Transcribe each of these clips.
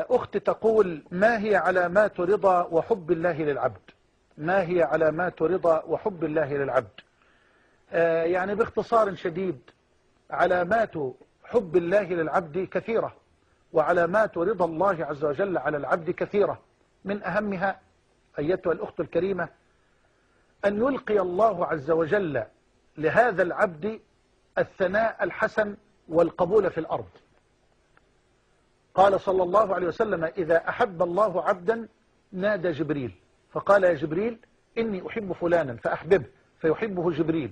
أخت تقول: ما هي علامات رضا وحب الله للعبد؟ ما هي علامات رضا وحب الله للعبد؟ يعني باختصار شديد، علامات حب الله للعبد كثيرة، وعلامات رضا الله عز وجل على العبد كثيرة. من أهمها أيتها الأخت الكريمة أن يلقي الله عز وجل لهذا العبد الثناء الحسن والقبول في الأرض. قال صلى الله عليه وسلم: إذا أحب الله عبدا نادى جبريل فقال: يا جبريل إني أحب فلانا فأحببه، فيحبه جبريل.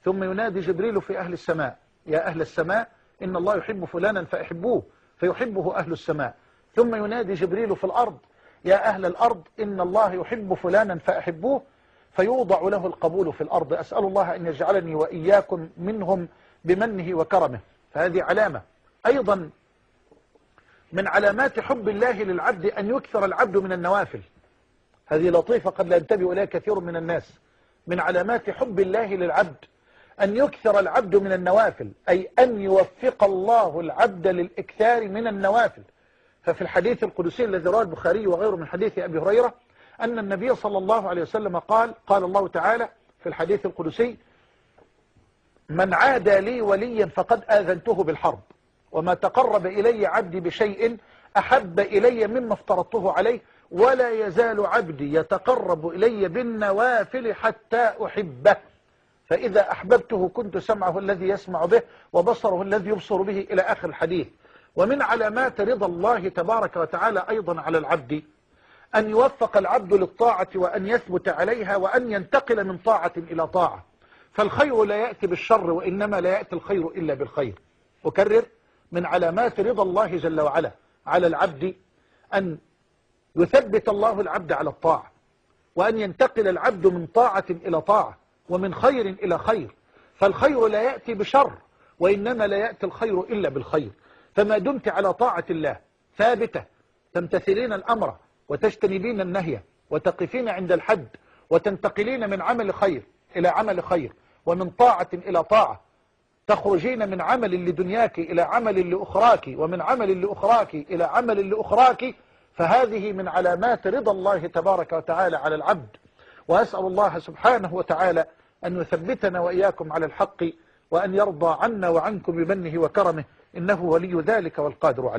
ثم ينادي جبريل في أهل السماء: يا أهل السماء إن الله يحب فلانا فأحبوه، فيحبه أهل السماء. ثم ينادي جبريل في الأرض: يا أهل الأرض إن الله يحب فلانا فأحبوه، فيوضع له القبول في الأرض. أسأل الله أن يجعلني وإياكم منهم بمنه وكرمه. فهذه علامة. أيضا من علامات حب الله للعبد أن يكثر العبد من النوافل. هذه لطيفة قد لا ينتبه إليها كثير من الناس. من علامات حب الله للعبد أن يكثر العبد من النوافل، أي أن يوفق الله العبد للإكثار من النوافل. ففي الحديث القدسي الذي رواه البخاري وغيره من حديث أبي هريرة أن النبي صلى الله عليه وسلم قال الله تعالى في الحديث القدسي: من عادى لي وليا فقد آذنته بالحرب، وما تقرب إلي عبدي بشيء أحب إلي مما افترضته عليه، ولا يزال عبدي يتقرب إلي بالنوافل حتى أحبه، فإذا أحببته كنت سمعه الذي يسمع به وبصره الذي يبصر به، إلى آخر الحديث. ومن علامات رضا الله تبارك وتعالى أيضا على العبد أن يوفق العبد للطاعة وأن يثبت عليها وأن ينتقل من طاعة إلى طاعة. فالخير لا يأتي بالشر، وإنما لا يأتي الخير إلا بالخير. أكرر: من علامات رضا الله جل وعلا على العبد أن يثبت الله العبد على الطاعة، وأن ينتقل العبد من طاعة إلى طاعة، ومن خير إلى خير. فالخير لا يأتي بشر، وإنما لا يأتي الخير إلا بالخير. فما دمت على طاعة الله ثابتة، تمتثلين الأمر وتجتنبين النهي وتقفين عند الحد، وتنتقلين من عمل خير إلى عمل خير، ومن طاعة إلى طاعة، تخرجين من عمل لدنياك إلى عمل لأخراك، ومن عمل لأخراك إلى عمل لأخراك، فهذه من علامات رضا الله تبارك وتعالى على العبد. وأسأل الله سبحانه وتعالى أن يثبتنا وإياكم على الحق، وأن يرضى عنا وعنكم بمنه وكرمه، إنه ولي ذلك والقادر عليه.